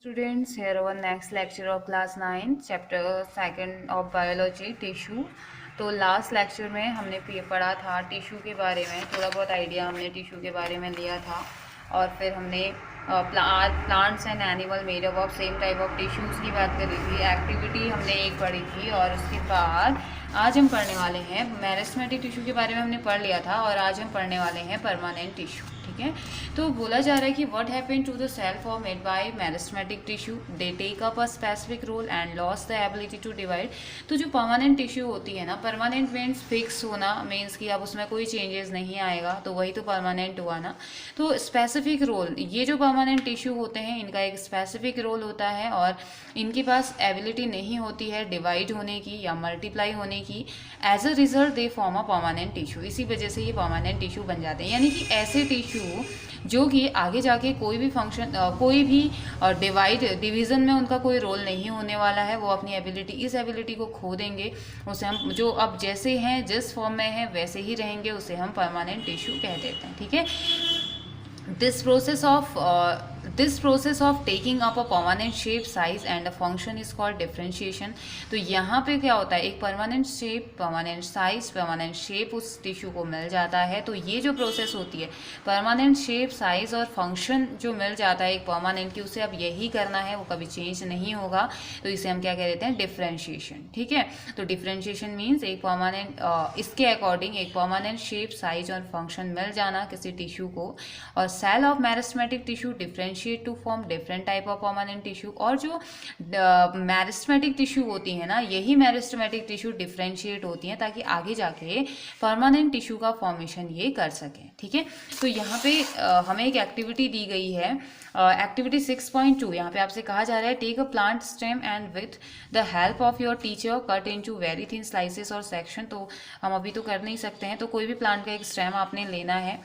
Students, here our next lecture of class 9 chapter 2 of biology tissue। तो last lecture में हमने पढ़ा था टिश्यू के बारे में, थोड़ा बहुत आइडिया हमने टिश्यू के बारे में लिया था। और फिर हमने plants and animal made up of same type of tissues की बात करी थी। एक्टिविटी हमने एक पढ़ी थी और उसके बाद आज हम पढ़ने वाले हैं मेरिस्टेमेटिक टिश्यू के बारे में हमने पढ़ लिया था और आज हम पढ़ने वाले हैं परमानेंट टिश्यू। ठीक है, तो बोला जा रहा है कि what happened to the cell formed by meristematic tissue, they take up a specific role and lose the ability to divide. तो जो परमानेंट टिश्यू होती है ना, परमानेंट मीन्स फिक्स होना, मीन्स कि अब उसमें कोई चेंजेस नहीं आएगा, तो वही तो परमानेंट हुआ ना। तो स्पेसिफिक रोल, ये जो परमानेंट टिश्यू होते हैं इनका एक स्पेसिफिक रोल होता है और इनके पास एबिलिटी नहीं होती है डिवाइड होने की या मल्टीप्लाई होने की। As a result they form a permanent tissue, इसी वजह से ये परमानेंट टिश्यू बन जाते हैं। यानी कि ऐसे टिश्यू जो कि आगे जाके कोई भी फंक्शन कोई भी डिवीज़न में उनका कोई रोल नहीं होने वाला है, वो अपनी इस एबिलिटी को खो देंगे। उसे हम जो अब जैसे हैं, जिस फॉर्म में हैं वैसे ही रहेंगे, उसे हम परमानेंट टिश्यू कह देते हैं। ठीक है, this process of taking up a permanent shape, size and a function is called differentiation। तो यहाँ पे क्या होता है, एक permanent shape, permanent size, permanent shape उस टिश्यू को मिल जाता है। तो ये जो प्रोसेस होती है, परमानेंट शेप, साइज और फंक्शन जो मिल जाता है एक परमानेंट की, उसे अब यही करना है, वो कभी चेंज नहीं होगा, तो इसे हम क्या कह देते हैं, डिफरेंशिएशन। ठीक है, तो डिफरेंशिएशन मीन्स एक परमानेंट इसके अकॉर्डिंग एक परमानेंट शेप, साइज और फंक्शन मिल जाना किसी टिश्यू को। और cell of meristematic tissue differentiate to form different type of permanent tissue. और जो मेरिस्टेमेटिक टिश्यू होती है ना, यही मेरिस्टेमेटिक टिश्यू डिफरेंशिएट होती हैं ताकि आगे जाके परमानेंट टिश्यू का फॉर्मेशन ये कर सकें। ठीक है, तो यहाँ पे हमें एक एक्टिविटी दी गई है, एक्टिविटी 6.2। यहाँ पे आपसे कहा जा रहा है take a plant stem and with the help of your teacher cut into very thin slices और सेक्शन। तो हम अभी तो कर नहीं सकते हैं, तो कोई भी प्लांट का एक स्टेम आपने लेना है।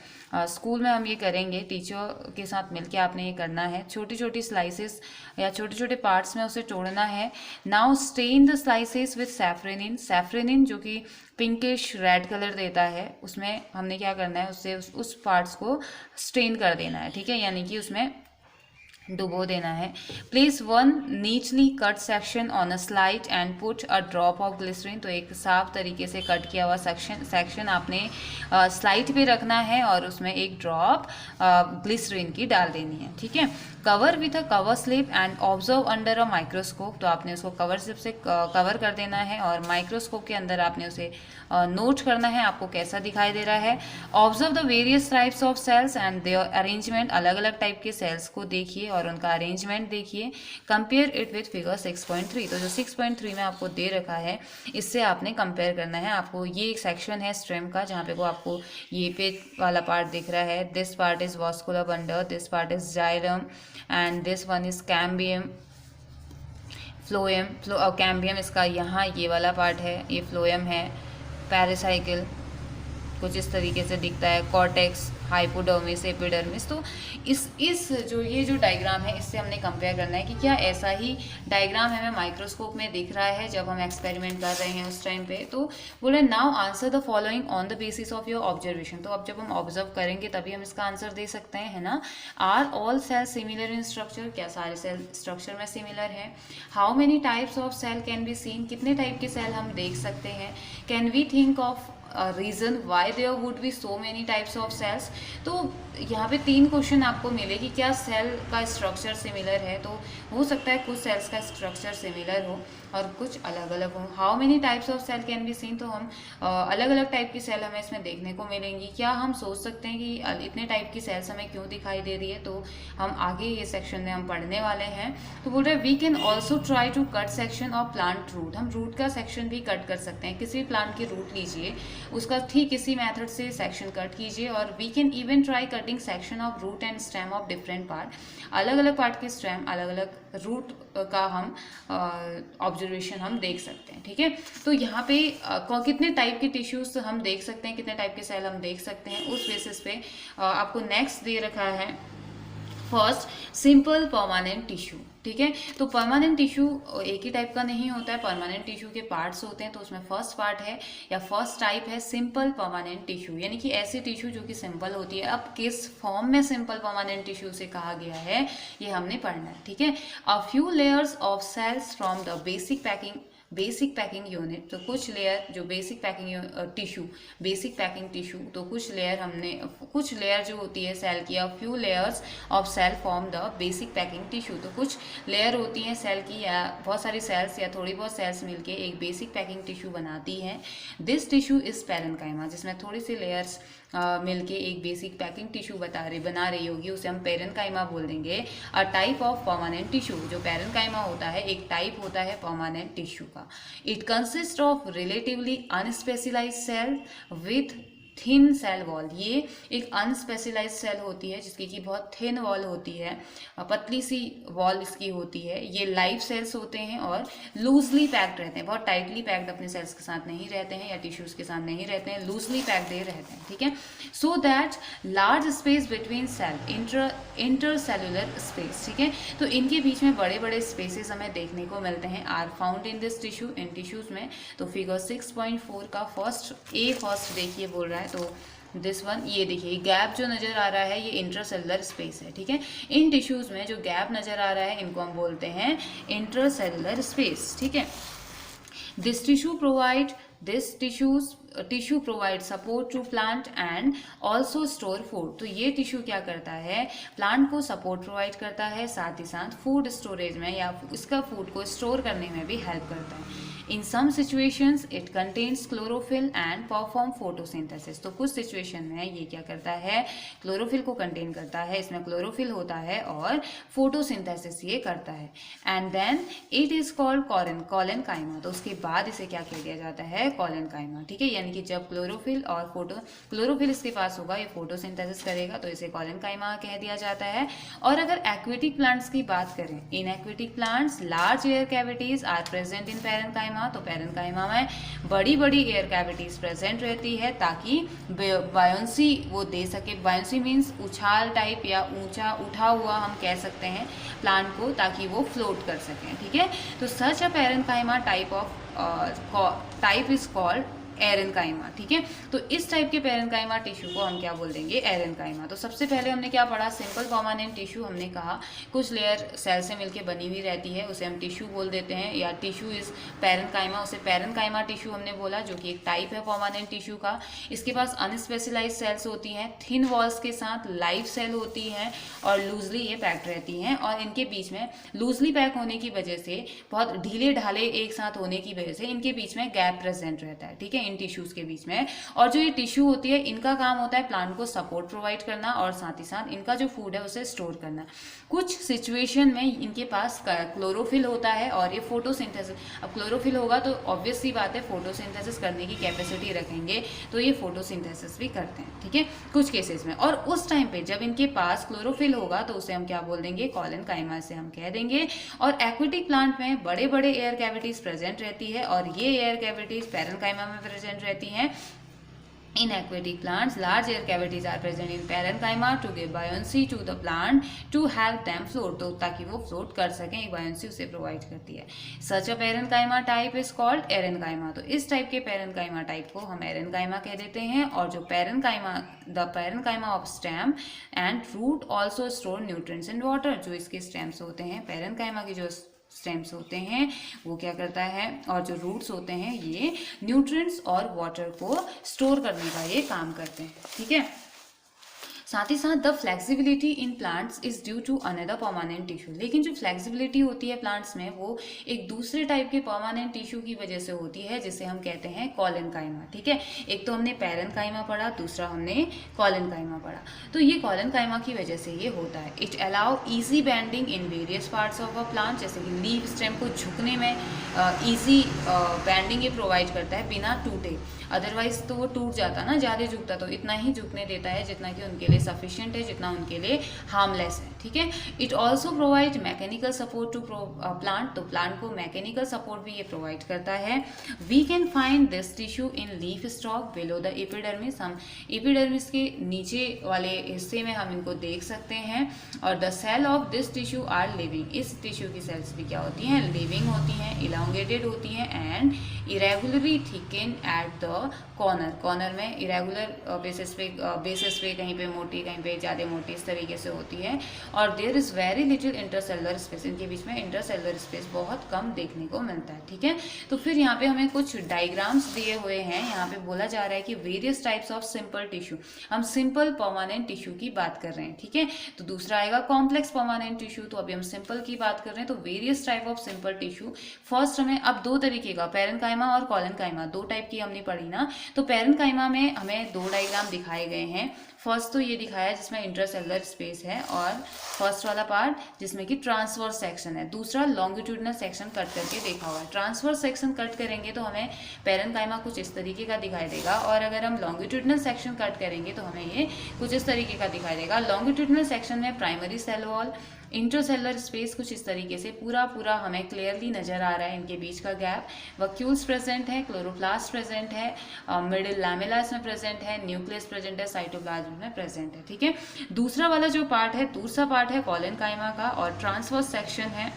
स्कूल में हम ये करेंगे, टीचर के साथ मिलके आपने ये करना है। छोटी छोटी स्लाइसेस या छोटे छोटे पार्ट्स में उसे तोड़ना है। Now stain the slices with safranin, safranin जो कि पिंकिश रेड कलर देता है, उसमें हमने क्या करना है, उससे उस पार्ट्स को स्टेन कर देना है। ठीक है, यानी कि उसमें डुबो देना है। प्लेस वन नीचली cut section on a slide and put a drop of glycerine. तो एक साफ तरीके से कट किया हुआ सेक्शन आपने स्लाइड पे रखना है और उसमें एक ड्रॉप ग्लिसरीन की डाल देनी है। ठीक है, cover with a cover slip and observe under a microscope. तो आपने उसको कवर स्लिप से कवर कर देना है और माइक्रोस्कोप के अंदर आपने उसे नोट करना है आपको कैसा दिखाई दे रहा है। Observe the various types of cells and their arrangement, अलग अलग टाइप के सेल्स को देखिए और उनका अरेंजमेंट देखिए। Compare it with figure 6.3। तो जो 6.3 में आपको दे रखा है, इससे आपने कंपेयर करना है। आपको ये एक सेक्शन है स्टेम का, जहाँ पे वो आपको ये पेज वाला पार्ट दिख रहा है। This part is vascular bundle, this part is xylem and this one is cambium, phloem. Cambium इसका यहाँ ये वाला पार्ट है, ये फ्लोएम है। पैरासाइकिल कुछ इस तरीके से दिखता है। Cortex, hypodermis, epidermis. तो इस जो डायग्राम है, इससे हमने कंपेयर करना है कि क्या ऐसा ही डायग्राम हमें माइक्रोस्कोप में दिख रहा है जब हम एक्सपेरिमेंट कर रहे हैं उस टाइम पे। तो बोले now answer the following on the basis of your observation. तो अब जब हम ऑब्जर्व करेंगे तभी हम इसका आंसर दे सकते हैं, है ना। Are all cell similar in structure, क्या सारे सेल स्ट्रक्चर में सिमिलर है। How many types of cell can be seen, कितने टाइप के सेल हम देख सकते हैं। Can we think of reason why there would be so many types of cells. तो यहाँ पे 3 क्वेश्चन आपको मिले कि क्या सेल का स्ट्रक्चर सिमिलर है। तो हो सकता है कुछ सेल्स का स्ट्रक्चर सिमिलर हो और कुछ अलग अलग हो। How many types of cell can be seen, तो हम अलग अलग टाइप की सेल हमें इसमें देखने को मिलेंगी। क्या हम सोच सकते हैं कि इतने टाइप की सेल्स हमें क्यों दिखाई दे रही है, तो हम आगे ये सेक्शन में हम पढ़ने वाले हैं। तो बोल रहे we can also try to cut section of plant root, हम रूट का सेक्शन भी कट कर सकते हैं। किसी भी प्लांट की रूट लीजिए, उसका ठीक इसी मेथड से सेक्शन कट कीजिए। और we can even try cutting section of root and stem of different part, अलग अलग पार्ट के स्टेम, अलग अलग रूट का हम ऑब्जर्वेशन हम देख सकते हैं। ठीक है, तो यहाँ पे कितने टाइप के टिश्यूज हम देख सकते हैं, कितने टाइप के सेल हम देख सकते हैं, उस बेसिस पे आपको नेक्स्ट दे रखा है फर्स्ट, सिंपल परमानेंट टिश्यू। ठीक है, तो परमानेंट टिश्यू एक ही टाइप का नहीं होता है, परमानेंट टिश्यू के पार्ट्स होते हैं। तो उसमें फर्स्ट पार्ट है या फर्स्ट टाइप है सिंपल परमानेंट टिश्यू, यानी कि ऐसी टिश्यू जो कि सिंपल होती है। अब किस फॉर्म में सिंपल परमानेंट टिश्यू से कहा गया है ये हमने पढ़ना है। ठीक है, a few layers of cells from the basic packing unit. तो कुछ लेयर जो बेसिक पैकिंग टिश्यू, तो कुछ लेयर जो होती है सेल की, few layers of cell form the basic packing tissue. तो कुछ लेयर होती हैं सेल की, या बहुत सारी सेल्स या थोड़ी बहुत सेल्स मिलके एक बेसिक पैकिंग टिश्यू बनाती हैं। दिस टिश्यू इज पेरेन्काइमा, जिसमें थोड़ी सी लेयर्स मिलके एक बेसिक पैकिंग टिश्यू बना रही होगी, उसे हम पेरेन्काइमा बोल देंगे। A type of permanent tissue, जो पेरेन्काइमा होता है एक टाइप होता है परमानेंट टिश्यू का। It consist of relatively unspecialised cell with thin cell wall. ये एक अनस्पेसिलाइज्ड सेल होती है जिसकी कि बहुत थिन वॉल होती है, पतली सी वॉल इसकी होती है। ये लाइव सेल्स होते हैं और लूजली पैक्ड रहते हैं, बहुत टाइटली पैक्ड अपने सेल्स के साथ नहीं रहते हैं या टिश्यूज़ के साथ नहीं रहते हैं, लूजली पैक्ड रहते हैं। ठीक है, so that large space between cell, intercellular space. ठीक है, तो इनके बीच में बड़े बड़े स्पेसेस हमें देखने को मिलते हैं, are found in this tissue, in tissues में। तो फिगर 6.4 का फर्स्ट देखिए बोल रहा है, तो दिस वन, ये देखिए गैप जो नज़र आ रहा है ये इंटरसेलुलर स्पेस है। ठीक है, इन टिश्यूज़ में जो गैप नज़र आ रहा है इनको हम बोलते हैं इंटरसेलुलर स्पेस। ठीक है, this tissue provide support to plant and also store food. तो ये टिश्यू क्या करता है, प्लांट को सपोर्ट प्रोवाइड करता है, साथ ही साथ फूड स्टोरेज में या इसका फूड को स्टोर करने में भी हेल्प करता है। In some situations it contains chlorophyll and perform photosynthesis. तो कुछ सिचुएशन में ये क्या करता है, क्लोरोफिल को कंटेन करता है, इसमें क्लोरोफिल होता है और फोटोसिंथेसिस ये करता है। And then it is called collenchyma. तो उसके बाद इसे क्या कह दिया जाता है, कॉलेनकाइमा। ठीक है, यानी कि जब क्लोरोफिल इसके पास होगा, ये फोटोसिंथेसिस करेगा, तो इसे कॉलेनकाइमा कह दिया जाता है। और अगर एक्वेटिक प्लांट्स की बात करें, in aquatic plants large air cavities are present in parenchyma. तो पेरेन्काइमा में बड़ी बड़ी एयर कैविटीज प्रेजेंट रहती है ताकि बायोंसी वो दे सके। बायोंसी मीन्स उछाल टाइप या ऊंचा उठा हुआ हम कह सकते हैं प्लांट को, ताकि वो फ्लोट कर सकें। ठीक है, तो such a parenchyma type is called aerenchyma. ठीक है, तो इस टाइप के पेरेन्काइमा टिश्यू को हम क्या बोल देंगे, एरेन्काइमा। तो सबसे पहले हमने क्या पढ़ा, सिंपल परमानेंट टिश्यू। हमने कहा कुछ लेयर सेल से मिलके बनी हुई रहती है, उसे हम टिश्यू बोल देते हैं, या टिश्यू इज पेरेन्काइमा, उसे पेरेन्काइमा टिश्यू हमने बोला, जो कि एक टाइप है परमानेंट टिश्यू का। इसके पास अनस्पेसिलाइज्ड सेल्स होती हैं, थिन वॉल्स के साथ लाइव सेल होती हैं और लूजली ये पैक्ड रहती हैं। और इनके बीच में लूजली पैक होने की वजह से, बहुत ढीले ढाले एक साथ होने की वजह से इनके बीच में गैप प्रेजेंट रहता है। ठीक है, इन टिश्यूज के बीच में। और जो ये टिश्यू होती है इनका काम होता है प्लांट को सपोर्ट प्रोवाइड करना और साथ ही साथ इनका जो फूड है उसे स्टोर करना। कुछ सिचुएशन में इनके पास क्लोरोफिल होता है और ये फोटोसिंथेसिस, अब क्लोरोफिल होगा तो ऑब्वियस सी बात है फोटोसिंथेसिस करने की कैपेसिटी रखेंगे, तो ये फोटोसिंथेसिस भी करते हैं। ठीक है, कुछ केसेस में। और उस टाइम पे जब इनके पास क्लोरोफिल होगा तो उसे हम क्या बोल देंगे, कॉलेनकाइमा से हम कह देंगे। और एक्वेटिक प्लांट में बड़े बड़े एयर कैविटीज प्रेजेंट रहती है और ये एयर कैविटीज पेरेन्काइमा में प्रेजेंट रहती हैं। In aquatic plants, large air cavities are present in parenchyma to give buoyancy to the plant to help them float. तो ताकि वो फ्लोट कर सकें, एक buoyancy उसे प्रोवाइड करती है। Such a parenchyma type is called erenchyma. तो इस टाइप के parenchyma टाइप को हम erenchyma कह देते हैं। और जो the parenchyma of stem and root also store nutrients in water. जो इसके stems होते हैं, parenchyma की जो स्टेम्स होते हैं वो क्या करता है, और जो रूट्स होते हैं ये न्यूट्रिएंट्स और वाटर को स्टोर करने का ये काम करते हैं। ठीक है, साथ ही साथ the flexibility in plants is due to another permanent tissue. लेकिन जो फ्लेक्सिबिलिटी होती है प्लांट्स में वो एक दूसरे टाइप के परमानेंट टिश्यू की वजह से होती है, जिसे हम कहते हैं कॉलेनकाइमा। ठीक है, एक तो हमने पेरेन्काइमा पढ़ा, दूसरा हमने कॉलेनकाइमा पढ़ा। तो ये कॉलेनकाइमा की वजह से ये होता है। It allow easy bending in various parts of a plant, जैसे कि लीव स्टेम को झुकने में ईजी बैंडिंग ये प्रोवाइड करता है बिना टूटे। अदरवाइज तो वो टूट जाता ना, ज़्यादा झुकता, तो इतना ही झुकने देता है जितना कि उनके लिए लिए सफिशिएंट है, जितना उनके लिए हार्मलेस है, ठीक है। It also provide mechanical support to plant, तो प्लांट को मैकेनिकल सपोर्ट भी ये प्रोवाइड करता है। We can find this tissue in leaf stalk below the epidermis, हम एपिडर्मिस के नीचे वाले हिस्से में हम इनको देख सकते हैं। और the cell of this tissue are living, इस टिश्यू की सेल्स भी क्या होती हैं, लिविंग होती हैं, इलांगेटेड होती हैं and irregularly thicken at the corner, corner में इरेगुलर बेसिस पे कहीं पे मोटी कहीं पे ज़्यादा मोटी इस तरीके से होती है। और there is very little intercellular space, इनके बीच में इंटरसेलुलर स्पेस बहुत कम देखने को मिलता है, ठीक है। तो फिर यहाँ पे हमें कुछ डायग्राम्स दिए हुए हैं, यहाँ पे बोला जा रहा है कि various types of simple tissue, हम सिंपल परमानेंट टिश्यू की बात कर रहे हैं, ठीक है। तो दूसरा आएगा कॉम्प्लेक्स परमानेंट टिश्यू, तो अभी हम सिंपल की बात कर रहे हैं। तो various type of simple tissue, first हमें अब दो तरीके का पैरेन्काइमा और कोलेनकाइमा, दो टाइप की हमने पढ़ी ना। तो पैरेन्काइमा में हमें दो डायग्राम दिखाए गए हैं। फर्स्ट तो ये दिखाया है जिसमें इंट्रासेलुलर स्पेस है, और फर्स्ट वाला पार्ट जिसमें कि ट्रांसवर्स सेक्शन है, दूसरा लॉन्गिट्यूडनल सेक्शन कट करके देखा हुआ है। ट्रांसवर्स सेक्शन कट करेंगे तो हमें पैरेन्काइमा कुछ इस तरीके का दिखाई देगा, और अगर हम लॉन्गिट्यूडनल सेक्शन कट करेंगे तो हमें ये कुछ इस तरीके का दिखाई देगा। लॉन्गिट्यूडनल सेक्शन में primary cell wall, intracellular space कुछ इस तरीके से पूरा हमें क्लियरली नजर आ रहा है, इनके बीच का गैप, वैक्यूल्स प्रेजेंट है, क्लोरोप्लास्ट प्रेजेंट है, मिडिल लैमेला इसमें प्रेजेंट है, न्यूक्लियस प्रेजेंट है, साइटोप्लाज्म में प्रेजेंट है, ठीक है। दूसरा वाला जो पार्ट है, दूसरा पार्ट है कोलेनकाइमा का, और ट्रांसवर्स सेक्शन है,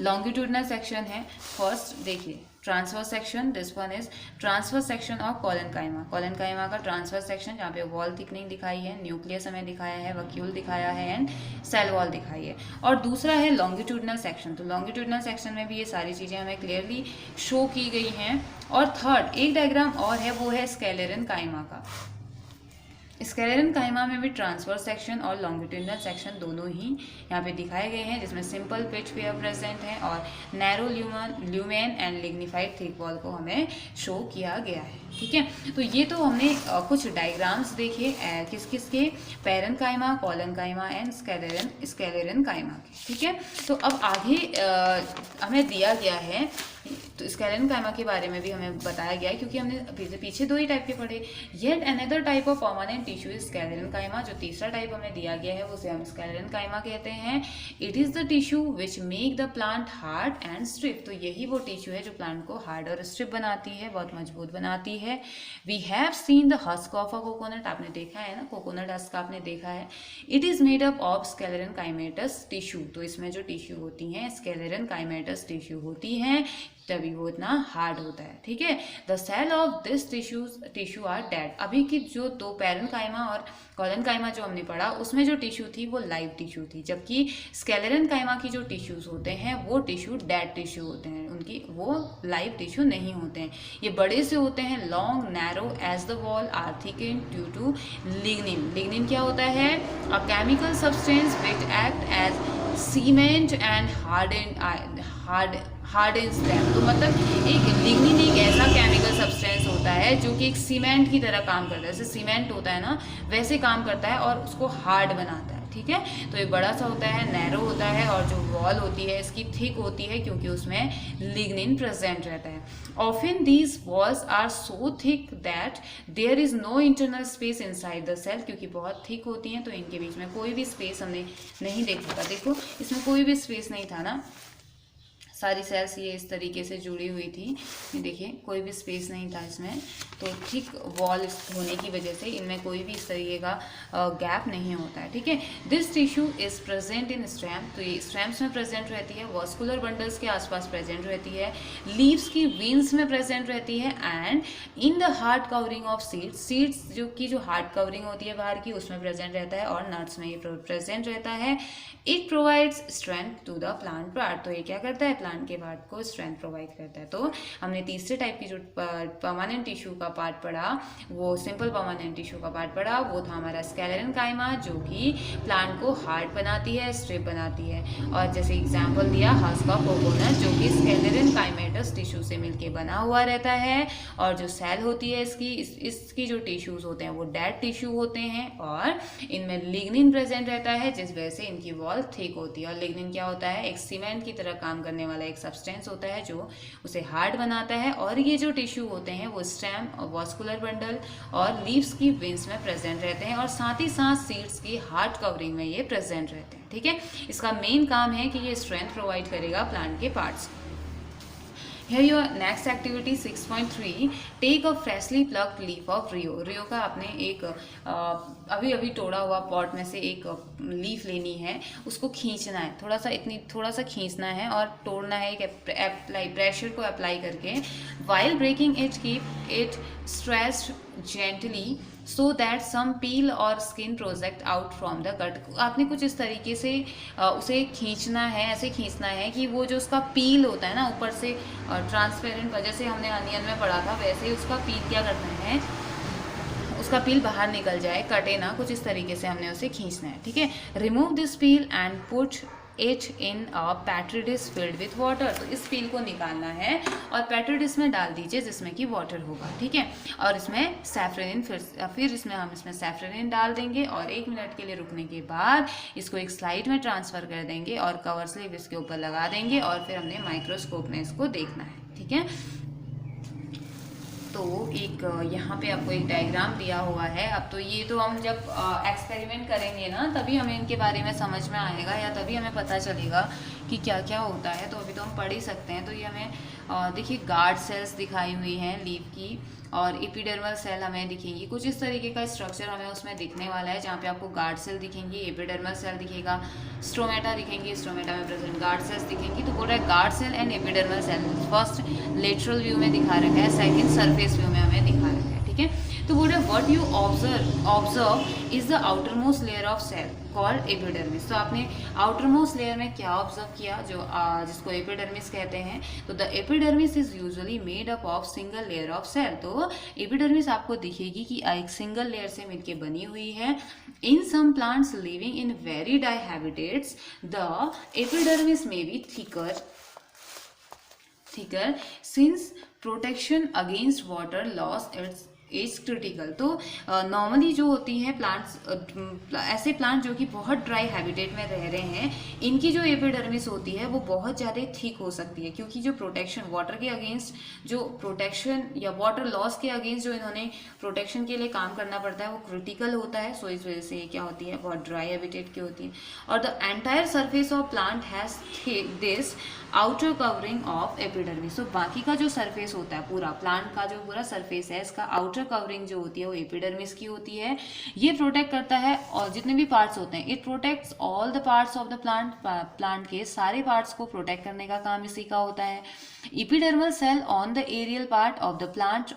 लॉन्गिट्यूडनल सेक्शन है। फर्स्ट देखिए transverse section, this one is transverse section of collenchyma, collenchyma का ट्रांसवर्स सेक्शन जहाँ पे वॉल थिकनिंग दिखाई है, न्यूक्लियस हमें दिखाया है, वैक्यूल दिखाया है एंड सेल वॉल दिखाई है। और दूसरा है लॉन्गिट्यूडनल सेक्शन, तो लॉन्गिट्यूडनल सेक्शन में भी ये सारी चीज़ें हमें क्लियरली शो की गई हैं। और थर्ड एक डायग्राम और है, वो है स्केलेरेनकाइमा का। स्केलेरेनकाइमा में भी ट्रांसवर्स सेक्शन और लॉन्गिट्यूडनल सेक्शन दोनों ही यहाँ पे दिखाए गए हैं, जिसमें सिंपल पिच पेयर प्रेजेंट है और narrow lumen and lignified thick wall को हमें शो किया गया है, ठीक है। तो ये तो हमने कुछ डायग्राम्स देखे किस किस के, पैरेन्काइमा, कोलेनकाइमा एंड स्केलेरेनकाइमा के, ठीक है। तो अब आगे हमें दिया गया है, तो स्केलेरेनकाइमा के बारे में भी हमें बताया गया है, क्योंकि हमने पीछे दो ही टाइप के पढ़े। Yet another type of permanent tissue is sclerenchyma, जो तीसरा टाइप हमें दिया गया है उसे हम स्केलेरेनकाइमा कहते हैं। It is the tissue which make the plant hard and strip, तो यही वो टिश्यू है जो प्लांट को हार्ड और स्ट्रिप बनाती है, बहुत मजबूत बनाती है। We have seen the husk of a coconut, आपने देखा है ना, कोकोनट हस्क आपने देखा है। It is made up of sclerenchymatous tissue, तो इसमें जो टिश्यू होती हैं स्केलेरेनकाइमेटस टिश्यू होती हैं, तभी वो इतना हार्ड होता है, ठीक है। The cell of this tissue are dead, अभी की जो दो पैरेन्काइमा और कोलेनकाइमा जो हमने पढ़ा उसमें जो टिश्यू थी वो लाइव टिश्यू थी, जबकि स्केलेरेनकाइमा की जो टिश्यूज होते हैं वो टिश्यू डेड टिश्यू होते हैं, उनकी वो लाइव टिश्यू नहीं होते हैं। ये बड़े से होते हैं, long narrow as the wall, are thicken due to lignin. Lignin क्या होता है, a chemical substance which act as cement and hardens them, तो मतलब एक लिग्निन एक ऐसा केमिकल सब्सटेंस होता है जो कि एक सीमेंट की तरह काम करता है, जैसे सीमेंट होता है ना वैसे काम करता है और उसको हार्ड बनाता है, ठीक है। तो ये बड़ा सा होता है, नैरो होता है, और जो वॉल होती है इसकी थिक होती है क्योंकि उसमें लिग्निन प्रेजेंट रहता है। Often these walls are so thick that there is no internal space inside the cell, क्योंकि बहुत थिक होती हैं तो इनके बीच में कोई भी स्पेस हमने नहीं देखा था। देखो इसमें कोई भी स्पेस नहीं था ना, सारी सेल्स ये इस तरीके से जुड़ी हुई थी, ये देखिए कोई भी स्पेस नहीं था इसमें, तो थिक वॉल होने की वजह से इनमें कोई भी इस तरीके का गैप नहीं होता है, ठीक है। This tissue is present in stem, तो ये स्टेम्स में प्रेजेंट रहती है, वॉस्कुलर बंडल्स के आसपास प्रेजेंट रहती है, लीव्स की वेन्स में प्रेजेंट रहती है, and in the hard covering of seeds, seeds जो हार्ड कवरिंग होती है बाहर की उसमें प्रेजेंट रहता है, और नट्स में ये प्रेजेंट रहता है। It provides strength to the plant part, तो ये क्या करता है, प्लांट के पार्ट को स्ट्रेंथ प्रोवाइड करता है। तो हमने तीसरे टाइप की जो परमानेंट टिश्यू का पार्ट पढ़ा, वो सिंपल परमानेंट टिश्यू का पार्ट पढ़ा, वो था हमारा स्केलेरेनकाइमा, जो कि प्लांट को हार्ड बनाती है, स्ट्रिप बनाती है। और जैसे एग्जांपल दिया हस्क ऑफ कोकोनट, जो कि स्केलेरेनकाइमेटस टिश्यू से मिलके बना हुआ रहता है, और जो सेल होती है इसकी जो टिश्यूज होते हैं वो डेड टिश्यू होते हैं, और इनमें लिग्निन प्रेजेंट रहता है जिस वजह से इनकी वॉल थिक होती है। और लिग्निन क्या होता है, एक सीमेंट की तरह काम करने वाला वाला एक सब्सटेंस होता है जो उसे हार्ड बनाता है। और ये जो टिश्यू होते हैं वो स्टेम और वॉस्कुलर बंडल और लीव्स की वेन्स में प्रेजेंट रहते हैं, और साथ ही साथ सीड्स की हार्ड कवरिंग में ये प्रेजेंट रहते हैं। ठीक है, इसका मेन काम है कि ये स्ट्रेंथ प्रोवाइड करेगा प्लांट के पार्ट्स को। Here your next activity 6.3, take a freshly plucked leaf of रियो। रियो का आपने एक अभी अभी तोड़ा हुआ पॉट में से एक लीफ लेनी है, उसको खींचना है, थोड़ा सा खींचना है और तोड़ना है, एक प्रेशर को अप्लाई करके। while breaking it keep it stressed gently so that some peel or skin project out from the cut। आपने कुछ इस तरीके से उसे खींचना है, ऐसे खींचना है कि वो जो उसका पील होता है ना ऊपर से ट्रांसपेरेंट, जैसे हमने अनियन में पढ़ा था वैसे ही उसका पील क्या करना है, उसका पील बाहर निकल जाए, कटे ना, कुछ इस तरीके से हमने उसे खींचना है। ठीक है, remove this peel and put it in a petri dish filled with water. तो इस पील को निकालना है और पेट्री डिश में डाल दीजिए जिसमें कि वाटर होगा। ठीक है, और इसमें सैफ्रनिन फिर इसमें सैफ्रनिन डाल देंगे और 1 मिनट के लिए रुकने के बाद इसको एक स्लाइड में ट्रांसफ़र कर देंगे और कवर स्लिप इसके ऊपर लगा देंगे और फिर हमने माइक्रोस्कोप में इसको देखना है। ठीक है, तो एक यहाँ पे आपको एक डायग्राम दिया हुआ है। अब तो ये तो हम जब एक्सपेरिमेंट करेंगे ना तभी हमें इनके बारे में समझ में आएगा, या तभी हमें पता चलेगा कि क्या क्या होता है। तो अभी तो हम पढ़ ही सकते हैं। तो ये हमें देखिए गार्ड सेल्स दिखाई हुई हैं लीफ की, और एपिडर्मल सेल हमें दिखेंगी। कुछ इस तरीके का स्ट्रक्चर हमें उसमें दिखने वाला है, जहाँ पे आपको गार्ड सेल दिखेंगी, एपिडर्मल सेल दिखेगा, स्ट्रोमेटा दिखेंगी, स्ट्रोमेटा में प्रेजेंट गार्ड सेल्स दिखेंगी। तो बोल रहा है guard cell and epidermal cell first lateral view में दिखा रखा है, सेकंड सरफेस व्यू में हमें दिखा रखा है। ठीक है, तो बोल रहे what you observe is the outermost layer of cell called epidermis. तो आपने आउटरमोस्ट लेयर में क्या ऑब्जर्व किया, जो जिसको एपिडर्मिस कहते हैं। तो the epidermis is usually made up of single layer of cell. तो एपिडर्मिस आपको दिखेगी कि एक सिंगल लेयर से मिलकर बनी हुई है। In some plants living in very dry habitats the epidermis में be thicker since protection against water loss is critical. तो नॉर्मली जो होती हैं प्लांट्स, ऐसे प्लांट जो कि बहुत ड्राई हैबिटेट में रह रहे हैं, इनकी जो एपिडर्मिस होती है वो बहुत ज़्यादा थिक हो सकती है, क्योंकि जो प्रोटेक्शन वाटर के अगेंस्ट, जो प्रोटेक्शन या वाटर लॉस के अगेंस्ट जो इन्होंने प्रोटेक्शन के लिए काम करना पड़ता है वो क्रिटिकल होता है। सो इस वजह से ये क्या होती है, बहुत ड्राई हैबिटेट की होती है। और the entire surface of plant has this outer covering of epidermis. तो बाकी का जो सरफेस होता है, पूरा प्लांट का जो पूरा सरफेस है, इसका आउटर कवरिंग जो होती है वो एपिडर्मिस की होती है। ये प्रोटेक्ट करता है और जितने भी पार्ट्स होते हैं, it protects all the parts of the plant. Plant के सारे पार्ट्स को प्रोटेक्ट करने का काम इसी का होता है। Epidermal cell on the aerial part of the plant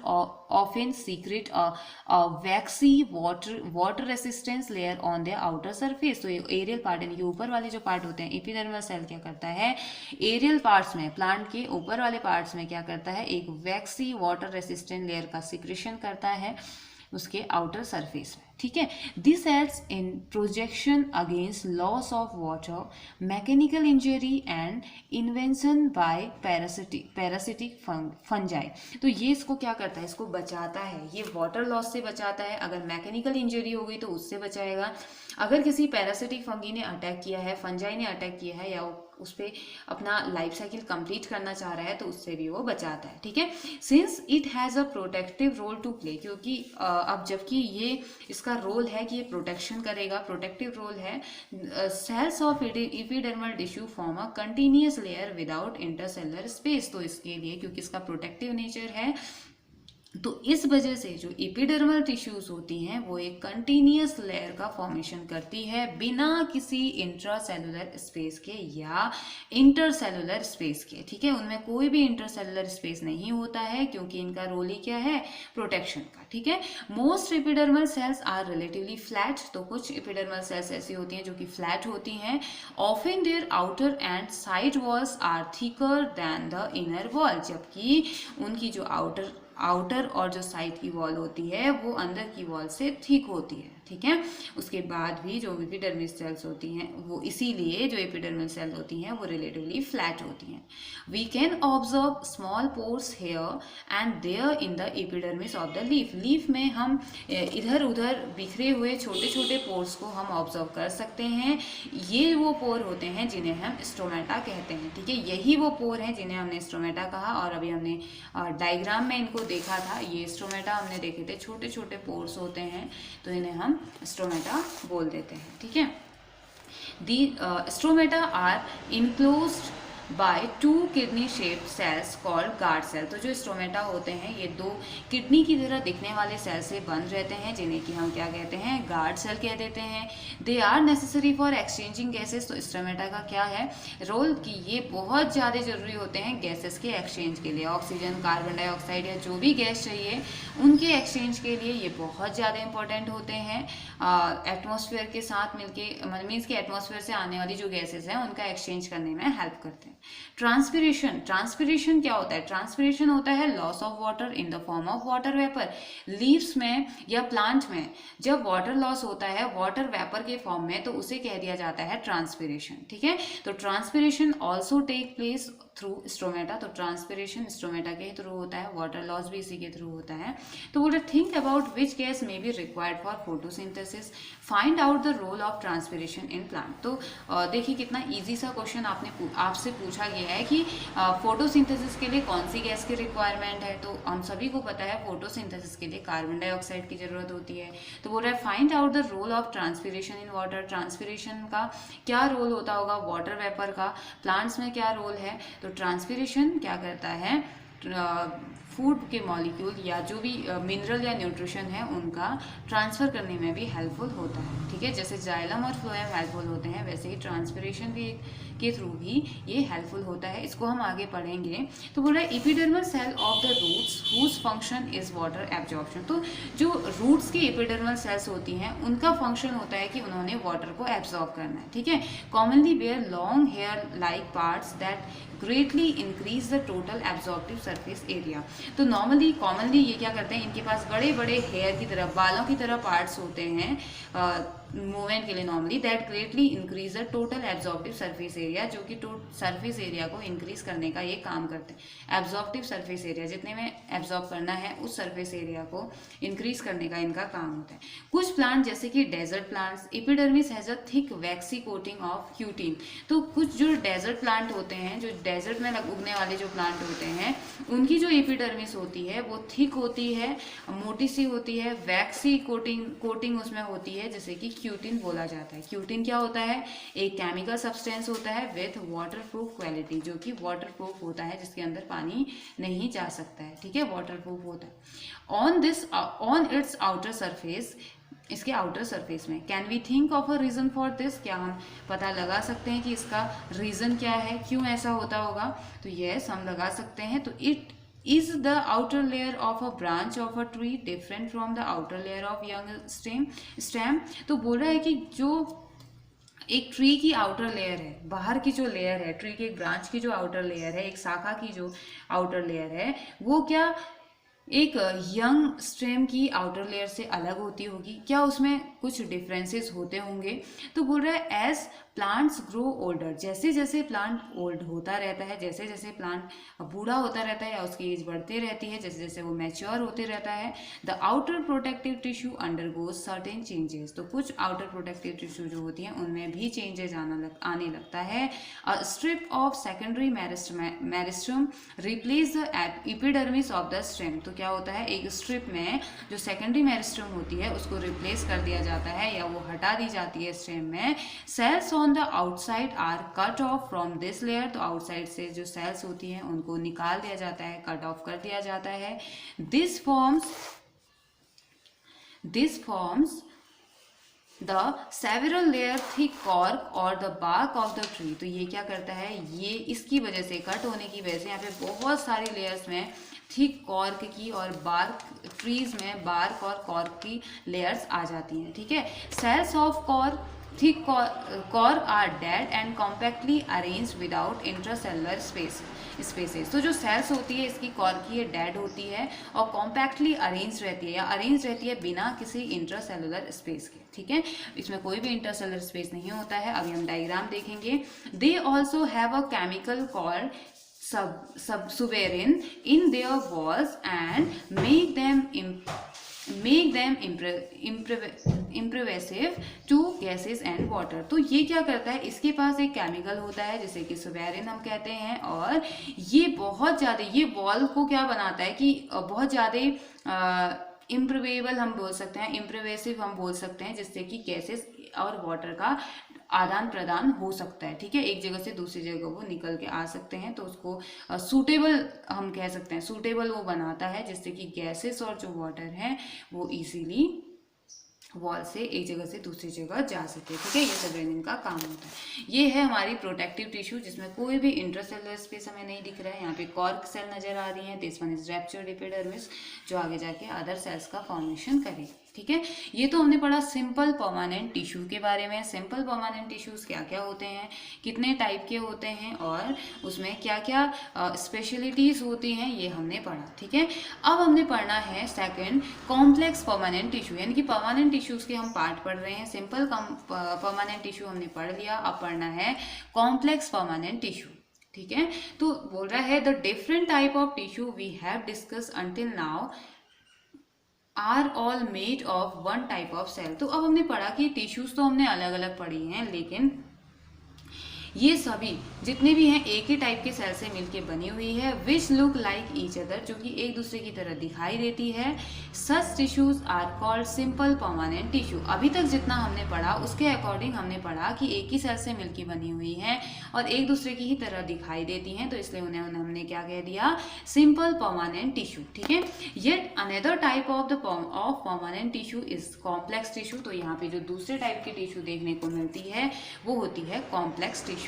often secrete a waxy water resistance layer on their outer surface। तो एरियल पार्ट यानी कि ऊपर वाले जो पार्ट होते हैं, एपिडर्मल सेल क्या करता है, एरियल पार्ट्स में, प्लांट के ऊपर वाले पार्ट्स में क्या करता है, एक वैक्सी वाटर रेसिस्टेंट लेयर का सिक्रेशन करता है उसके आउटर सरफेस में। ठीक है, this helps in projection against loss of water, mechanical injury and invention by parasitic fungi. तो ये इसको क्या करता है, इसको बचाता है, ये वाटर लॉस से बचाता है। अगर मैकेनिकल इंजरी हो गई तो उससे बचाएगा। अगर किसी पैरासिटिक फंगी ने अटैक किया है, फंजाई ने अटैक किया है, या उस पर अपना लाइफ साइकिल कंप्लीट करना चाह रहा है, तो उससे भी वो बचाता है। ठीक है, since it has a protective role to play, क्योंकि अब जबकि ये इसका रोल है कि ये प्रोटेक्शन करेगा, प्रोटेक्टिव रोल है। Cells of epidermal tissue form a continuous layer without intercellular space. तो इसके लिए, क्योंकि इसका प्रोटेक्टिव नेचर है, तो इस वजह से जो एपिडर्मल टिश्यूज होती हैं वो एक कंटिन्यूअस लेयर का फॉर्मेशन करती है बिना किसी इंट्रासेलुलर स्पेस के या इंटरसेलुलर स्पेस के। ठीक है, उनमें कोई भी इंटरसेलुलर स्पेस नहीं होता है, क्योंकि इनका रोल ही क्या है, प्रोटेक्शन का। ठीक है, most epidermal cells are relatively flat. तो कुछ एपिडर्मल सेल्स ऐसी होती हैं जो कि फ्लैट होती हैं। Often their outer and side walls are thicker than the inner wall, जबकि उनकी जो आउटर और जो साइड की वॉल होती है वो अंदर की वॉल से थिक होती है। ठीक है। उसके बाद भी जो एपिडर्मिस सेल्स होती हैं वो इसीलिए जो एपिडर्मल सेल होती हैं वो रिलेटिवली फ्लैट होती हैं। We can observe small pores here and there in the epidermis of the leaf. Leaf में हम इधर उधर बिखरे हुए छोटे छोटे पोर्स को हम ऑब्जर्व कर सकते हैं। ये वो पोर होते हैं जिन्हें हम स्टोमेटा कहते हैं, ठीक है। यही वो पोर हैं जिन्हें हमने स्टोमेटा कहा, और अभी हमने डायग्राम में इनको देखा था। ये स्टोमेटा हमने देखे थे, छोटे छोटे पोर्स होते हैं, तो इन्हें हम स्टोमेटा बोल देते हैं, ठीक है। The stomata are enclosed by 2 kidney shaped cells called guard cell. तो जो स्टोमेटा होते हैं ये 2 किडनी की तरह दिखने वाले सेल से बन रहते हैं, जिन्हें कि हम क्या कहते हैं, गार्ड सेल कह देते हैं। They are necessary for exchanging gases. तो स्टोमेटा का क्या है रोल कि ये बहुत ज़्यादा जरूरी होते हैं गैसेस के एक्सचेंज के लिए। ऑक्सीजन, कार्बन डाइऑक्साइड या जो भी गैस चाहिए उनके एक्सचेंज के लिए ये बहुत ज़्यादा इंपॉर्टेंट होते हैं। एटमॉस्फेयर के साथ मिलके मीन्स कि एटमॉस्फेयर से आने वाली जो गैसेस हैं उनका एक्सचेंज करने में हेल्प करते हैं। ट्रांसपिरेशन, ट्रांसपिरेशन क्या होता है? ट्रांसपिरेशन होता है loss of water in the form of water vapour. Leaves में या प्लांट में जब वाटर लॉस होता है वाटर वेपर के फॉर्म में, तो उसे कह दिया जाता है ट्रांसपिरेशन, ठीक है। तो transpiration also take place through stomata. तो ट्रांसपिरेशन स्टोमेटा के थ्रू होता है, वाटर लॉस भी इसी के थ्रू होता है। तो बोले think about which gas may be required for photosynthesis, find out the role of transpiration in plant. तो देखिए कितना इजी सा क्वेश्चन आपसे पूछा गया है कि फोटोसिंथेसिस के लिए कौन सी गैस की रिक्वायरमेंट है। तो हम सभी को पता है फोटोसिंथेसिस के लिए कार्बन डाइऑक्साइड की जरूरत होती है। तो बोल रहा है find out the role of transpiration in water. Transpiration का क्या रोल होता होगा वाटर वेपर का, प्लांट्स में क्या रोल है। तो ट्रांसपिरेशन क्या करता है, फूड के मॉलिक्यूल या जो भी मिनरल या न्यूट्रिशन है उनका ट्रांसफ़र करने में भी हेल्पफुल होता है, ठीक है। जैसे जाइलम और फ्लोएम हेल्पफुल होते हैं, वैसे ही ट्रांसपिरेशन भी के थ्रू भी ये हेल्पफुल होता है। इसको हम आगे पढ़ेंगे। तो बोल रहा है epidermal cell of the roots whose function is water absorption. तो जो रूट्स की एपिडर्मल सेल्स होती हैं उनका फंक्शन होता है कि उन्होंने वाटर को एब्जॉर्ब करना है, ठीक है। Commonly bear long hair like parts that greatly increase the total absorptive surface area. तो कॉमनली ये क्या करते हैं, इनके पास बड़े बड़े हेयर की तरह, बालों की तरह पार्ट्स होते हैं मूवमेंट के लिए normally, that greatly increase the total absorptive surface area, जो कि सरफेस एरिया को इंक्रीज करने का ये काम करते हैं। एब्जॉर्प्टिव सरफेस एरिया जितने में एब्जॉर्ब करना है उस सरफेस एरिया को इंक्रीज करने का इनका काम होता है। कुछ प्लांट जैसे कि desert plants, epidermis has a thick waxy coating of cutin. तो कुछ जो डेजर्ट प्लांट होते हैं, जो डेजर्ट में उगने वाले जो प्लांट होते हैं, उनकी जो एपिडर्मिस होती है वो थिक होती है, मोटी सी होती है, वैक्सी कोटिंग उसमें होती है, जैसे कि क्यूटिन बोला जाता है। क्यूटिन क्या होता है, एक केमिकल सब्सटेंस होता है विथ वाटरप्रूफ क्वालिटी, जो कि वाटरप्रूफ होता है, जिसके अंदर पानी नहीं जा सकता है, ठीक है, वाटरप्रूफ होता है। ऑन इट्स आउटर सरफेस, इसके आउटर सरफेस में, can we think of a reason for this, क्या हम पता लगा सकते हैं कि इसका रीजन क्या है, क्यों ऐसा होता होगा। तो यस, हम लगा सकते हैं। तो it is the outer layer of a branch of a tree different from the outer layer of young stem। तो बोल रहा है कि जो एक ट्री की आउटर लेयर है, बाहर की जो लेयर है, ट्री के एक ब्रांच की जो आउटर लेयर है, एक शाखा की जो आउटर लेयर है, वो क्या एक यंग स्टेम की आउटर लेयर से अलग होती होगी, क्या उसमें कुछ डिफरेंसेस होते होंगे। तो बोल रहा है एज प्लांट्स ग्रो ओल्डर, जैसे जैसे प्लांट ओल्ड होता रहता है, जैसे जैसे प्लांट बूढ़ा होता रहता है या उसकी एज बढ़ती रहती है, जैसे जैसे वो मैच्योर होते रहता है, the outer protective tissue undergoes certain changes. तो कुछ आउटर प्रोटेक्टिव टिश्यू जो होती हैं उनमें भी चेंजेस आने लगता है। A strip of secondary meristem replace the epidermis of the stem. तो क्या होता है, एक स्ट्रिप में जो सेकेंडरी मेरिस्टम होती है उसको रिप्लेस कर दिया जाता है या वो हटा दी जाती है स्टेम में। Cells on the outside are cut off from this layer. तो आउटसाइड से जो सेल्स होती हैं उनको निकाल दिया जाता है, कट ऑफ कर दिया जाता है। This forms the several layer thick cork और the bark of the tree. तो ये क्या करता है, ये इसकी वजह से, कट होने की वजह से यहाँ पे बहुत सारी लेयर्स में थिक कॉर्क की और बार्क, ट्रीज में बार्क और कॉर्क की लेयर्स आ जाती हैं, ठीक है। Cells of cork thick cork are dead and compactly arranged without intracellular spaces. तो जो सेल्स होती है इसकी कॉर की ये डेड होती है और कॉम्पैक्टली अरेंज रहती है या अरेंज रहती है बिना किसी इंट्रासेलुलर स्पेस के, ठीक है। इसमें कोई भी इंट्रासेलुलर स्पेस नहीं होता है। अभी हम डायग्राम देखेंगे। They also have a chemical called subsuberin in their walls and make them impervasive to gases and water। तो ये क्या करता है, इसके पास एक केमिकल होता है जिसे कि सुबेरिन हम कहते हैं, और ये बहुत ज़्यादा ये वॉल को क्या बनाता है कि बहुत ज़्यादा इम्प्रवेबल हम बोल सकते हैं, इम्प्रवेसिव हम बोल सकते हैं, जिससे कि गैसेस और वाटर का आदान प्रदान हो सकता है, ठीक है। एक जगह से दूसरी जगह वो निकल के आ सकते हैं, तो उसको सूटेबल हम कह सकते हैं, सूटेबल वो बनाता है जिससे कि गैसेस और जो वाटर है वो इजीली वॉल से एक जगह से दूसरी जगह जा सके, ठीक है। ये सबरेनिन का काम होता है। ये है हमारी प्रोटेक्टिव टिश्यू जिसमें कोई भी इंट्रासेलुलर स्पेस हमें नहीं दिख रहा है। यहाँ पे कॉर्क सेल नजर आ रही है, this one is raptured epidermis, जो आगे जाके अदर सेल्स का फॉर्मेशन करेगी, ठीक है। ये तो हमने पढ़ा सिंपल परमानेंट टिश्यू के बारे में। सिंपल परमानेंट टिश्यूज क्या क्या होते हैं, कितने टाइप के होते हैं और उसमें क्या क्या स्पेशलिटीज होती हैं, ये हमने पढ़ा, ठीक है। अब हमने पढ़ना है सेकंड कॉम्प्लेक्स परमानेंट टिश्यू, यानी कि परमानेंट टिश्यूज के हम पार्ट पढ़ रहे हैं। सिंपल परमानेंट टिश्यू हमने पढ़ लिया, अब पढ़ना है कॉम्प्लेक्स परमानेंट टिश्यू, ठीक है। तो बोल रहा है the different type of tissue we have discuss until now are all made of one type of cell. तो अब हमने पढ़ा कि टिश्यूज तो हमने अलग अलग पढ़ी हैं, लेकिन ये सभी जितने भी हैं एक ही टाइप के सेल से मिलके बनी हुई है, which look like each other, जो कि एक दूसरे की तरह दिखाई देती है। Such tissues are called simple permanent tissue. अभी तक जितना हमने पढ़ा उसके अकॉर्डिंग हमने पढ़ा कि एक ही सेल से मिलके बनी हुई हैं और एक दूसरे की ही तरह दिखाई देती हैं, तो इसलिए उन्हें हमने क्या कह दिया, सिंपल परमानेंट टिश्यू, ठीक है। Yet another type of permanent tissue is complex tissue. तो यहाँ पे जो दूसरे टाइप की टिश्यू देखने को मिलती है वो होती है complex tissue.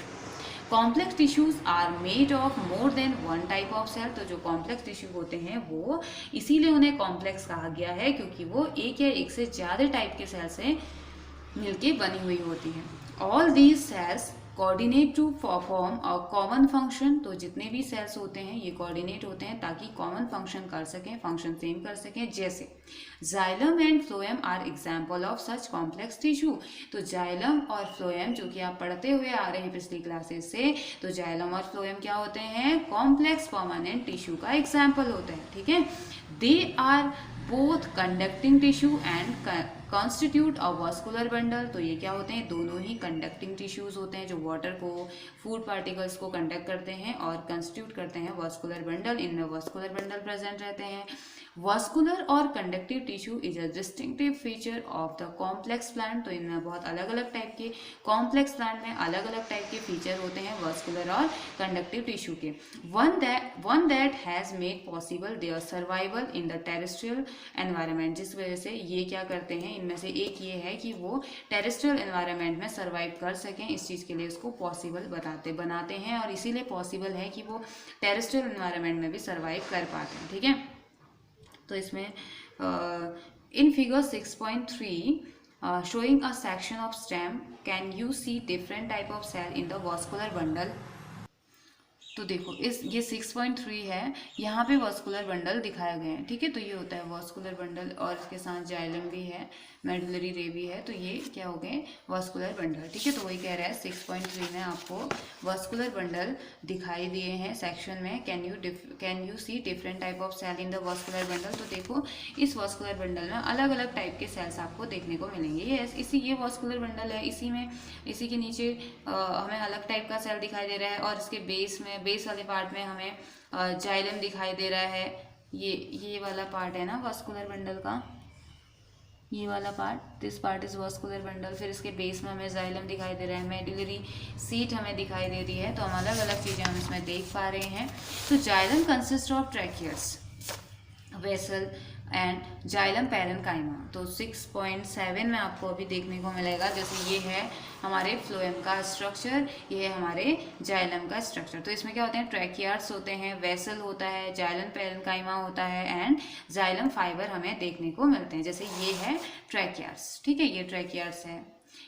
Complex tissues are made of more than one type of cell. तो जो कॉम्प्लेक्स टिश्यू होते हैं वो इसीलिए उन्हें कॉम्प्लेक्स कहा गया है क्योंकि वो एक या एक से ज़्यादा टाइप के सेल से मिलके बनी हुई होती है। All these cells coordinate to perform a common function. तो जितने भी सेल्स होते हैं ये कोऑर्डिनेट होते हैं ताकि कॉमन फंक्शन कर सकें, फंक्शन सेम कर सकें। जैसे xylem and phloem are example of such complex tissue. तो जाइलम और फ्लोएम जो कि आप पढ़ते हुए आ रहे हैं पिछली क्लासेस से, तो जाइलम और फ्लोएम क्या होते हैं, कॉम्प्लेक्स परमानेंट टिश्यू का एग्जाम्पल होते हैं, ठीक है। They are both conducting tissue and constitute a vascular bundle. तो ये क्या होते हैं, दोनों ही कंडक्टिंग टिश्यूज होते हैं जो वाटर को, फूड पार्टिकल्स को कंडक्ट करते हैं और कंस्टिट्यूट करते हैं वास्कुलर बंडल। इनमें वास्कुलर बंडल प्रेजेंट रहते हैं। वास्कुलर और conductive tissue is a distinctive feature of the complex plant. तो इनमें बहुत अलग अलग टाइप के, कॉम्प्लेक्स प्लांट में अलग अलग टाइप के फीचर होते हैं वास्कुलर और कंडक्टिव टिश्यू के। One that has made possible their survival in the terrestrial environment. जिस वजह से ये क्या करते हैं, इनमें से एक ये है कि वो टेरेस्ट्रियल एनवायरनमेंट में सर्वाइव कर सकें, इस चीज़ के लिए उसको पॉसिबल बनाते हैं और इसीलिए पॉसिबल है कि वो टेरेस्ट्रियल एनवायरनमेंट में भी सर्वाइव कर पाते हैं, ठीक है। तो इसमें in figure 6.3 showing a section of stem, can you see different type of cell in the vascular bundle? तो देखो ये 6.3 है, यहाँ पे वास्कुलर बंडल दिखाए गए हैं, ठीक है। तो ये होता है वास्कुलर बंडल और इसके साथ जाइलम भी है, मेडुलरी रे भी है, तो ये क्या हो गए, वास्कुलर बंडल, ठीक है। तो वही कह रहा है 6.3 में आपको वास्कुलर बंडल दिखाई दिए हैं सेक्शन में। Can you see different type of cell in the vascular bundle. तो देखो इस वास्कुलर बंडल में अलग अलग टाइप के सेल्स आपको देखने को मिलेंगे। ये वास्कुलर बंडल है, इसी के नीचे हमें अलग टाइप का सेल दिखाई दे रहा है और इसके बेस वाले पार्ट में हमें जाइलम दिखाई दे रहा है। ये वाला पार्ट है ना वास्कुलर बंडल का, ये वाला part, this part is vascular bundle. फिर इसके बेस में हमें जाइलम दिखाई दे रहा है, मेडुलरी सीट हमें दिखाई दे रही है। तो हम अलग अलग चीज़ें हम इसमें देख पा रहे हैं। तो xylem consist of tracheids, vessel and xylem parenchyma. तो 6.7 में आपको अभी देखने को मिलेगा, जैसे ये है हमारे फ्लोएम का स्ट्रक्चर, ये है हमारे जाइलम का स्ट्रक्चर। तो इसमें क्या होते हैं, ट्रैकियार्ड्स होते हैं, वेसल होता है, जाइलम पैरेन्काइमा होता है एंड जाइलम फाइबर हमें देखने को मिलते हैं। जैसे ये है ट्रैकियार्ड्स, ठीक है, ये ट्रैकियार्ड्स है।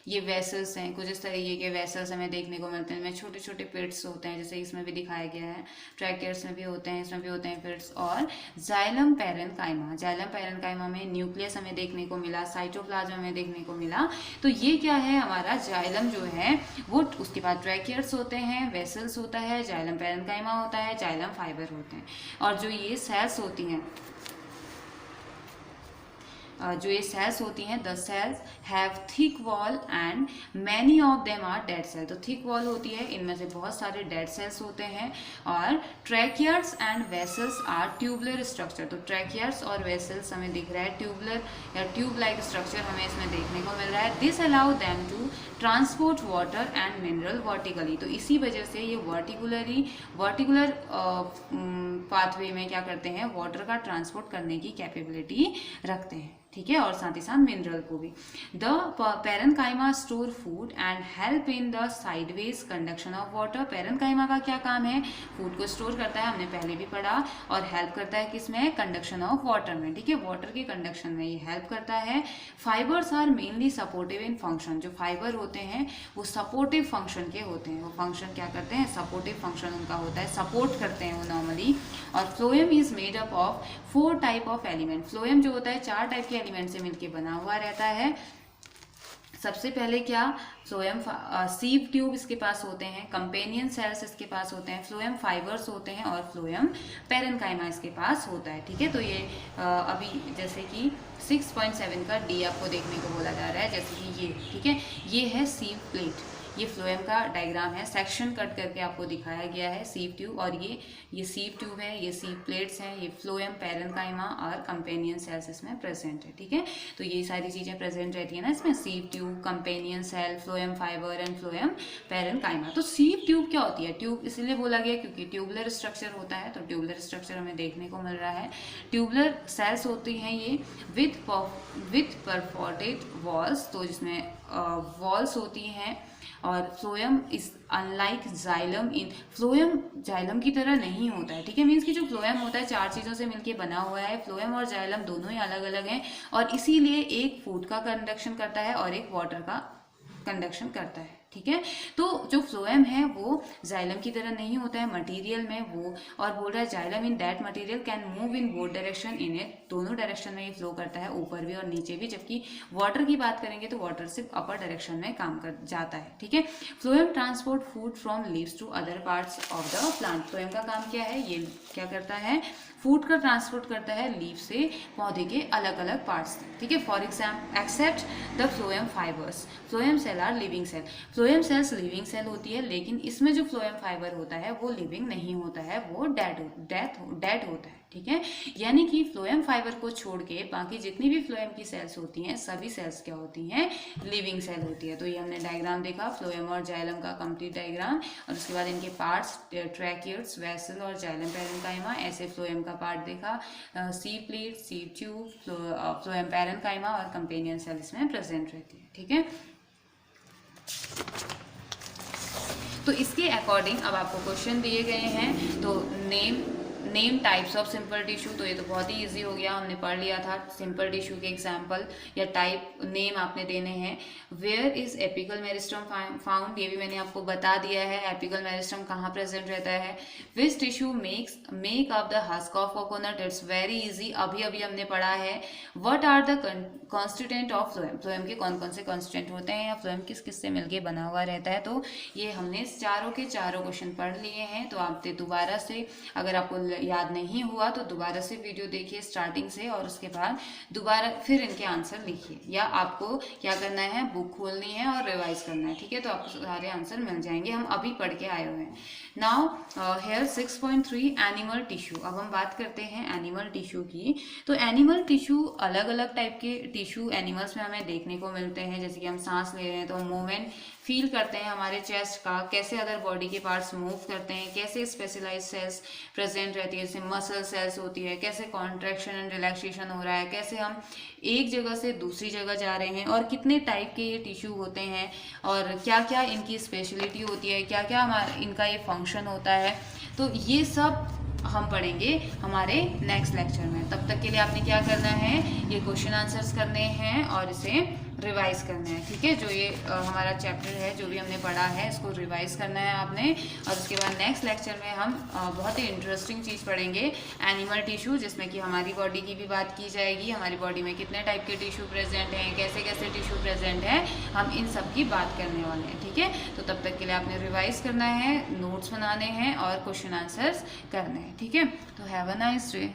ये वेसल्स हैं, कुछ इस तरीके के वेसल्स हमें देखने को मिलते हैं, इनमें छोटे छोटे पिट्स होते हैं, जैसे इसमें भी दिखाया गया है। ट्रैकियर्स में भी होते हैं, इसमें भी होते हैं पिट्स। और जाइलम पैरेन्काइमा, जाइलम पैरेन्काइमा में न्यूक्लियस हमें देखने को मिला, साइटोप्लाज्म हमें देखने को मिला। तो ये क्या है, हमारा जाइलम जो है वो, उसके बाद ट्रैकियर्स होते हैं, वेसल्स होता है, जाइलम पैरेन्काइमा होता है, जाइलम फाइबर होते हैं। और जो ये सेल्स होती हैं, जो ये सेल्स होती हैं, the cells have thick wall and many of them are dead cell. तो थिक वॉल होती है, इनमें से बहुत सारे डेड सेल्स होते हैं। और tracheids and vessels are tubular structure. तो ट्रैकियर्स और वेसल्स हमें दिख रहा है, ट्यूबुलर या ट्यूब लाइक स्ट्रक्चर हमें इसमें देखने को मिल रहा है। This allow them to transport water and mineral vertically. तो इसी वजह से ये वर्टिकुलर पाथवे में क्या करते हैं, वाटर का ट्रांसपोर्ट करने की कैपेबिलिटी रखते हैं, ठीक है, और साथ ही साथ मिनरल को भी। The parenchyma store food and help in the sideways conduction of water. Parenchyma का क्या काम है, फूड को स्टोर करता है, हमने पहले भी पढ़ा, और हेल्प करता है किसमें, कंडक्शन ऑफ वाटर में, ठीक है, वाटर के कंडक्शन में ये हेल्प करता है। Fibres are mainly supportive in function. जो फाइबर होते हैं वो सपोर्टिव फंक्शन के होते हैं, वो फंक्शन क्या करते हैं, सपोर्टिव फंक्शन उनका होता है, सपोर्ट करते हैं वो नॉर्मली। और phloem is made up of 4 type of element. Phloem जो होता है 4 टाइप के एलिमेंट से मिलकर बना हुआ रहता है। सबसे पहले क्या, फ्लोएम सीव ट्यूब इसके पास होते हैं, कंपेनियन सेल्स इसके पास होते हैं, फ्लोएम फाइबर्स होते हैं, और फ्लोएम पैरेन्काइमा इसके पास होता है, ठीक है। तो ये अभी जैसे कि 6.7 का डी आपको देखने को बोला जा रहा है, जैसे कि ये, ठीक है, ये है सीव प्लेट, ये फ्लोएम का डायग्राम है, सेक्शन कट करके आपको दिखाया गया है, सीव ट्यूब। और ये सीव ट्यूब है, ये सीव प्लेट्स हैं, ये फ्लोएम पैरेन्काइमा और कंपेनियन सेल्स इसमें प्रेजेंट है, ठीक है। तो ये सारी चीज़ें प्रेजेंट रहती है ना इसमें, sieve tube, companion cell, phloem fibre and phloem parenchyma. तो सीव ट्यूब क्या होती है, ट्यूब इसलिए बोला गया क्योंकि ट्यूबुलर स्ट्रक्चर होता है, तो ट्यूबुलर स्ट्रक्चर हमें देखने को मिल रहा है। ट्यूबुलर सेल्स होती हैं ये विथ परफोरेटेड वॉल्स, तो जिसमें वॉल्स होती हैं। और phloem is unlike xylem in, phloem xylem की तरह नहीं होता है, ठीक है, मीन्स कि जो फ्लोएम होता है 4 चीज़ों से मिलके बना हुआ है। फ्लोएम और जाइलम दोनों ही अलग अलग हैं, और इसीलिए एक फूड का कंडक्शन करता है और एक वाटर का कंडक्शन करता है, ठीक है। तो जो फ्लोएम है वो जाइलम की तरह नहीं होता है मटेरियल में वो, और बोल रहा है xylem in that material can move in both direction in it, दोनों डायरेक्शन में ये फ्लो करता है, ऊपर भी और नीचे भी। जबकि वाटर की बात करेंगे तो वाटर सिर्फ अपर डायरेक्शन में काम कर जाता है, ठीक है। Phloem transport food from leaves to other parts of the plant. Phloem का काम क्या है, ये क्या करता है, फूड का ट्रांसपोर्ट करता है लीफ से पौधे के अलग अलग पार्ट्स तक, ठीक है। For example except the phloem fibres, phloem cell are living cell. Phloem cells living cell होती है, लेकिन इसमें जो फ्लोएम फाइबर होता है वो लिविंग नहीं होता है, वो डेड होता है, ठीक है। यानी कि फ्लोएम फाइबर को छोड़ के बाकी जितनी भी फ्लोएम की सेल्स होती हैं सभी सेल्स क्या होती हैं, लिविंग सेल होती है। तो ये हमने डायग्राम देखा फ्लोएम और जाइलम का कंप्लीट डायग्राम, और उसके बाद इनके पार्ट्स ट्रैकियर्स, वेसल और जाइलम पैरेन्काइमा, ऐसे फ्लोएम का पार्ट देखा, सी प्लेट, सी ट्यूब, फ्लोएम पैरेन्काइमा और कंपेनियन सेल इसमें प्रेजेंट रहती है, ठीक है। तो इसके अकॉर्डिंग अब आपको क्वेश्चन दिए गए हैं, तो name types of simple tissue, तो ये तो बहुत ही इजी हो गया, हमने पढ़ लिया था। सिंपल टिश्यू के एग्जांपल या टाइप नेम आपने देने हैं। Where is apical meristem found, ये भी मैंने आपको बता दिया है, एपिकल मेरिस्टम कहाँ प्रेजेंट रहता है। Which tissue make up the husk of coconut, it's very easy, अभी अभी हमने पढ़ा है। What are the constituent of phloem, phloem के कौन कौन से कॉन्स्टिट्यूएंट होते हैं, या फ्लोएम किस किस से मिलके बना हुआ रहता है। तो ये हमने चारों के चारों क्वेश्चन पढ़ लिए हैं। तो आप दोबारा से, अगर आपको याद नहीं हुआ तो दोबारा से वीडियो देखिए स्टार्टिंग से, और उसके बाद दोबारा फिर इनके आंसर लिखिए, या आपको क्या करना है, बुक खोलनी है और रिवाइज करना है, ठीक है। तो आपको सारे आंसर मिल जाएंगे, हम अभी पढ़ के आए हुए हैं। Now here 6.3 animal tissue. अब हम बात करते हैं एनिमल टिश्यू की। तो एनिमल टिश्यू अलग अलग टाइप के टिश्यू एनिमल्स में हमें देखने को मिलते हैं। जैसे कि हम सांस ले रहे हैं तो मूवमेंट फील करते हैं हमारे चेस्ट का, कैसे अदर बॉडी के पार्ट्स मूव करते हैं, कैसे स्पेशलाइज सेल्स प्रेजेंट रहती है, जैसे मसल सेल्स होती है, कैसे कॉन्ट्रैक्शन एंड रिलैक्सेशन हो रहा है, कैसे हम एक जगह से दूसरी जगह जा रहे हैं, और कितने टाइप के ये टिश्यू होते हैं, और क्या क्या इनकी स्पेशलिटी होती है, क्या क्या इनका ये फंक्शन होता है। तो ये सब हम पढ़ेंगे हमारे नेक्स्ट लेक्चर में। तब तक के लिए आपने क्या करना है, ये क्वेश्चन आंसर्स करने हैं और इसे रिवाइज करना है, ठीक है। जो ये हमारा चैप्टर है, जो भी हमने पढ़ा है, इसको रिवाइज करना है आपने। और उसके बाद नेक्स्ट लेक्चर में हम बहुत ही इंटरेस्टिंग चीज़ पढ़ेंगे, एनिमल टिश्यू, जिसमें कि हमारी बॉडी की भी बात की जाएगी। हमारी बॉडी में कितने टाइप के टिश्यू प्रेजेंट हैं, कैसे कैसे टिश्यू प्रेजेंट हैं, हम इन सब की बात करने वाले हैं, ठीक है। तो तब तक के लिए आपने रिवाइज करना है, नोट्स बनाने हैं और क्वेश्चन आंसर्स करने हैं, ठीक है। तो हैव अ नाइस डे।